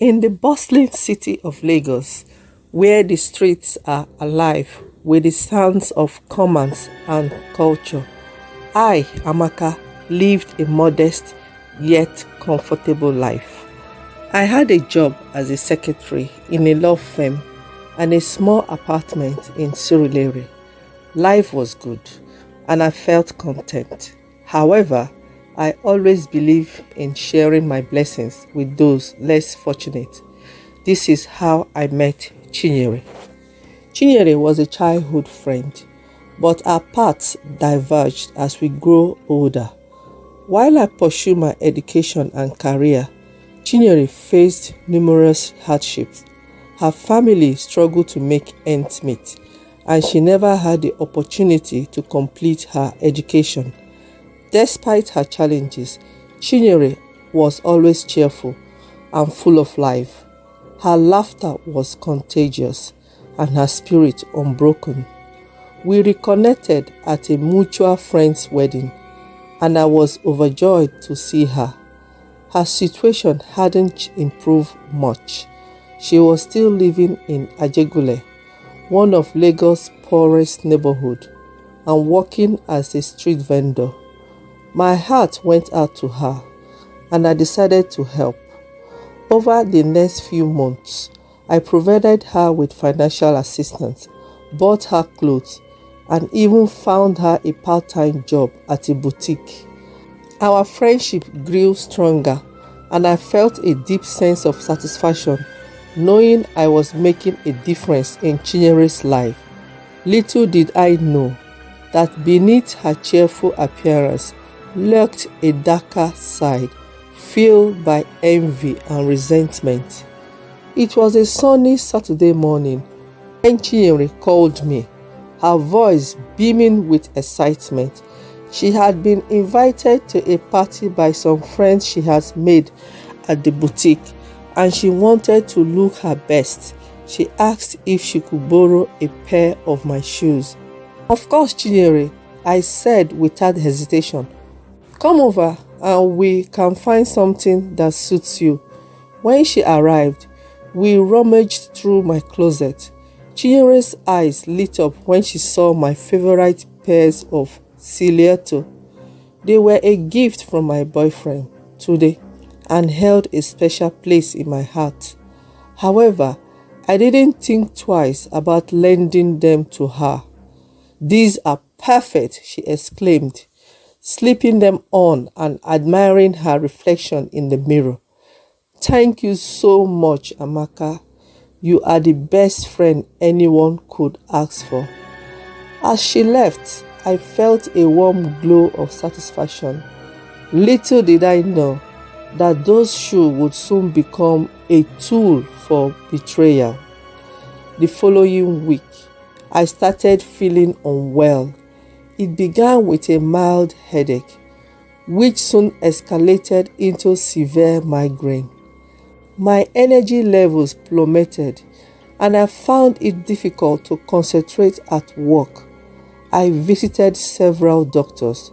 In the bustling city of Lagos, where the streets are alive with the sounds of commerce and culture, I, Amaka, lived a modest yet comfortable life. I had a job as a secretary in a law firm and a small apartment in Surulere. Life was good and I felt content. However, I always believe in sharing my blessings with those less fortunate. This is how I met Chinyere. Chinyere was a childhood friend, but our paths diverged as we grow older. While I pursued my education and career, Chinyere faced numerous hardships. Her family struggled to make ends meet, and she never had the opportunity to complete her education. Despite her challenges, Chinyere was always cheerful and full of life. Her laughter was contagious and her spirit unbroken. We reconnected at a mutual friend's wedding, and I was overjoyed to see her. Her situation hadn't improved much. She was still living in Ajegule, one of Lagos' poorest neighborhoods, and working as a street vendor. My heart went out to her, and I decided to help. Over the next few months, I provided her with financial assistance, bought her clothes, and even found her a part-time job at a boutique. Our friendship grew stronger, and I felt a deep sense of satisfaction knowing I was making a difference in Chinyere's life. Little did I know that beneath her cheerful appearance lurked a darker side, filled by envy and resentment. It was a sunny Saturday morning when Chinyere called me, her voice beaming with excitement. She had been invited to a party by some friends she has made at the boutique, and she wanted to look her best. She asked if she could borrow a pair of my shoes. Of course, Chinyere, I said without hesitation. Come over and we can find something that suits you. When she arrived, we rummaged through my closet. Chinyere's eyes lit up when she saw my favorite pairs of stilettos. They were a gift from my boyfriend today and held a special place in my heart. However, I didn't think twice about lending them to her. These are perfect, she exclaimed, slipping them on and admiring her reflection in the mirror. Thank you so much, Amaka. You are the best friend anyone could ask for. As she left, I felt a warm glow of satisfaction. Little did I know that those shoes would soon become a tool for betrayal. The following week, I started feeling unwell. It began with a mild headache, which soon escalated into severe migraine. My energy levels plummeted, and I found it difficult to concentrate at work. I visited several doctors,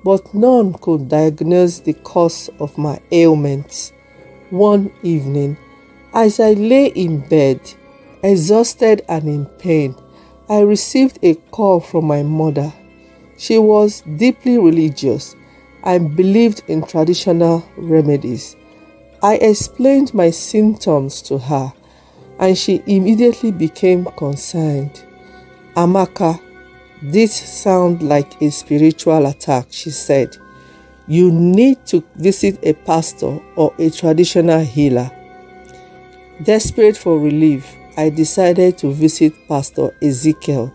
but none could diagnose the cause of my ailments. One evening, as I lay in bed, exhausted and in pain, I received a call from my mother. She was deeply religious and believed in traditional remedies. I explained my symptoms to her, and she immediately became concerned. Amaka, this sounds like a spiritual attack, she said. You need to visit a pastor or a traditional healer. Desperate for relief, I decided to visit Pastor Ezekiel,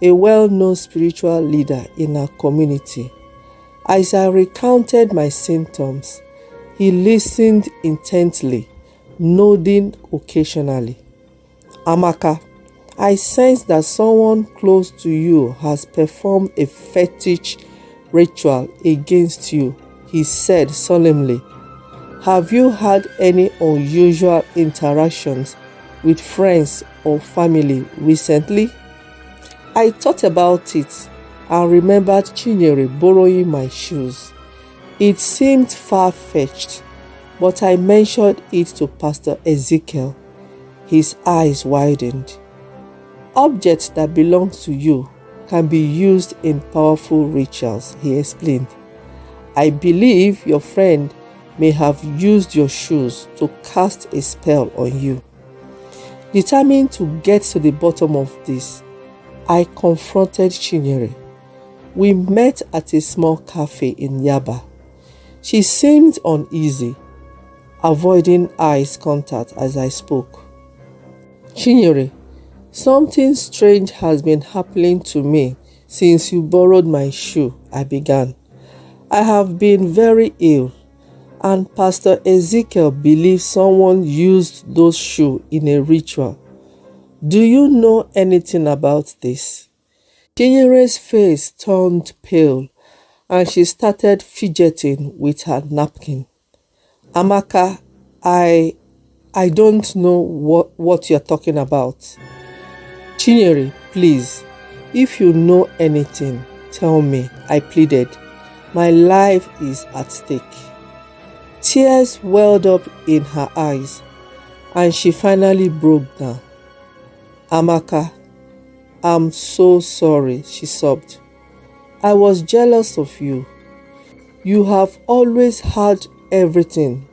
a well-known spiritual leader in our community. As I recounted my symptoms, he listened intently, nodding occasionally. Amaka, I sense that someone close to you has performed a fetish ritual against you, he said solemnly. Have you had any unusual interactions with friends or family recently? I thought about it and remembered Chinyere borrowing my shoes. It seemed far-fetched, But I mentioned it to Pastor Ezekiel. His eyes widened. Objects that belong to you can be used in powerful rituals, he explained. I believe your friend may have used your shoes to cast a spell on you. Determined to get to the bottom of this, I confronted Chinyere. We met at a small cafe in Yaba. She seemed uneasy, avoiding eye contact as I spoke. Chinyere, something strange has been happening to me since you borrowed my shoe, I began. I have been very ill, and Pastor Ezekiel believes someone used those shoes in a ritual. Do you know anything about this? Chinyere's face turned pale, and she started fidgeting with her napkin. Amaka, I don't know what you're talking about. Chinyere, please, if you know anything, tell me, I pleaded. My life is at stake. Tears welled up in her eyes, and she finally broke down. Amaka, I'm so sorry, she sobbed. I was jealous of you. You have always had everything.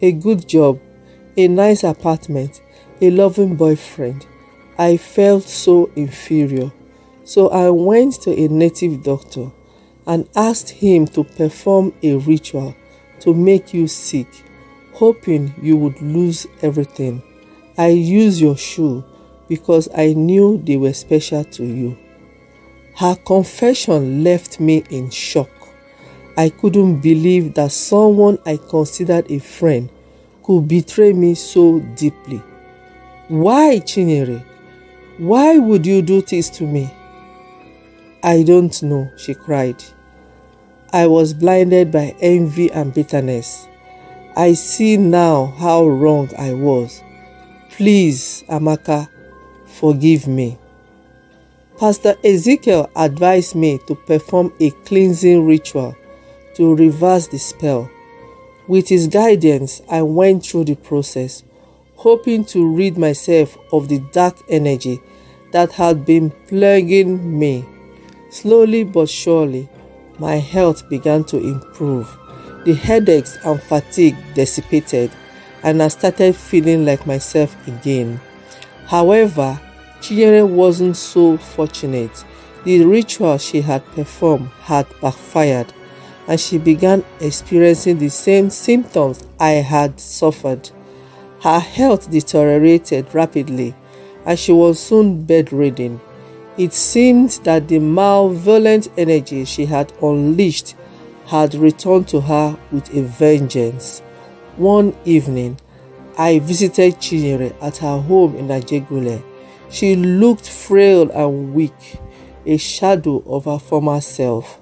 A good job, a nice apartment, a loving boyfriend. I felt so inferior. So I went to a native doctor and asked him to perform a ritual to make you sick, hoping you would lose everything. I used your shoe because I knew they were special to you. Her confession left me in shock. I couldn't believe that someone I considered a friend could betray me so deeply. Why, Chinyere? Why would you do this to me? I don't know, she cried. I was blinded by envy and bitterness. I see now how wrong I was. Please, Amaka, forgive me. Pastor Ezekiel advised me to perform a cleansing ritual to reverse the spell. With his guidance, I went through the process, hoping to rid myself of the dark energy that had been plaguing me. Slowly but surely, my health began to improve. The headaches and fatigue dissipated, and I started feeling like myself again. However, Chinyere wasn't so fortunate. The ritual she had performed had backfired, and she began experiencing the same symptoms I had suffered. Her health deteriorated rapidly, and she was soon bedridden. It seemed that the malevolent energy she had unleashed had returned to her with a vengeance. One evening, I visited Chinyere at her home in Ajegule. She looked frail and weak, a shadow of her former self.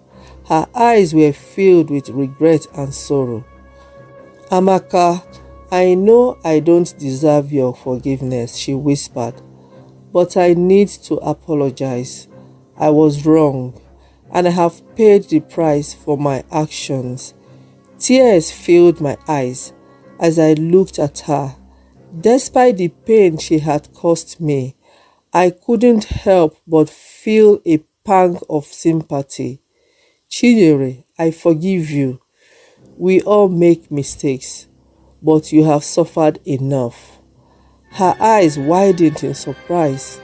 Her eyes were filled with regret and sorrow. Amaka, I know I don't deserve your forgiveness, she whispered, but I need to apologize. I was wrong, and I have paid the price for my actions. Tears filled my eyes as I looked at her. Despite the pain she had caused me, I couldn't help but feel a pang of sympathy. Chinyere, I forgive you. We all make mistakes, but you have suffered enough. Her eyes widened in surprise.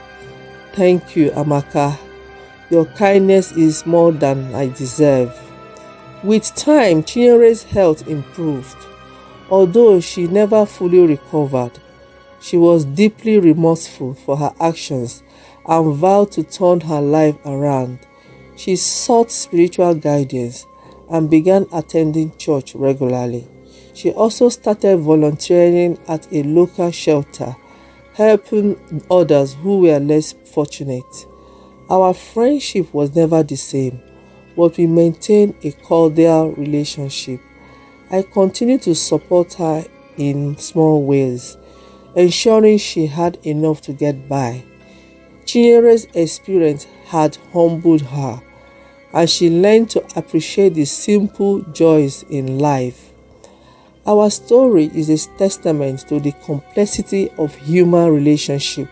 Thank you, Amaka. Your kindness is more than I deserve. With time, Chinyere's health improved. Although she never fully recovered, she was deeply remorseful for her actions and vowed to turn her life around. She sought spiritual guidance and began attending church regularly. She also started volunteering at a local shelter, helping others who were less fortunate. Our friendship was never the same, but we maintained a cordial relationship. I continued to support her in small ways, ensuring she had enough to get by. Chinyere's experience had humbled her, and she learned to appreciate the simple joys in life. Our story is a testament to the complexity of human relationship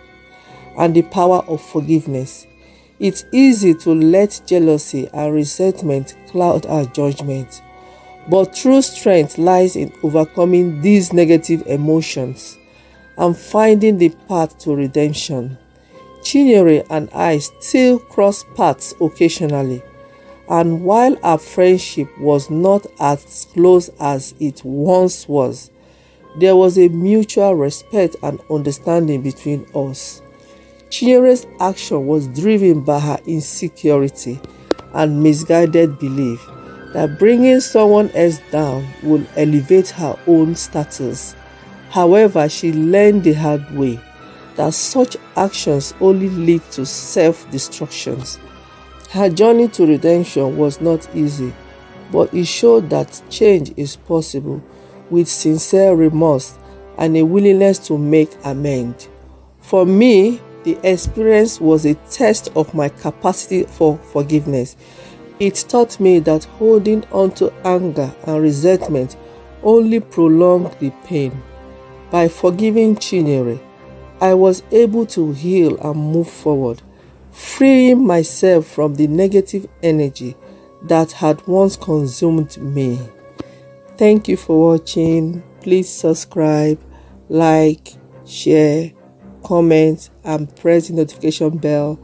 and the power of forgiveness. It's easy to let jealousy and resentment cloud our judgment, but true strength lies in overcoming these negative emotions and finding the path to redemption. Chinyere and I still cross paths occasionally, and while our friendship was not as close as it once was, there was a mutual respect and understanding between us. Chinyere's action was driven by her insecurity and misguided belief that bringing someone else down would elevate her own status. However, she learned the hard way that such actions only lead to self-destruction. Her journey to redemption was not easy, but it showed that change is possible with sincere remorse and a willingness to make amends. For me, the experience was a test of my capacity for forgiveness. It taught me that holding on to anger and resentment only prolonged the pain. By forgiving Chinyere, I was able to heal and move forward, freeing myself from the negative energy that had once consumed me. Thank you for watching. Please subscribe, like, share, comment, and press the notification bell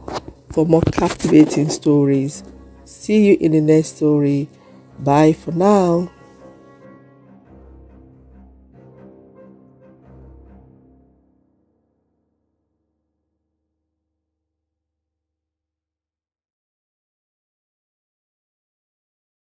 for more captivating stories. See you in the next story. Bye for now.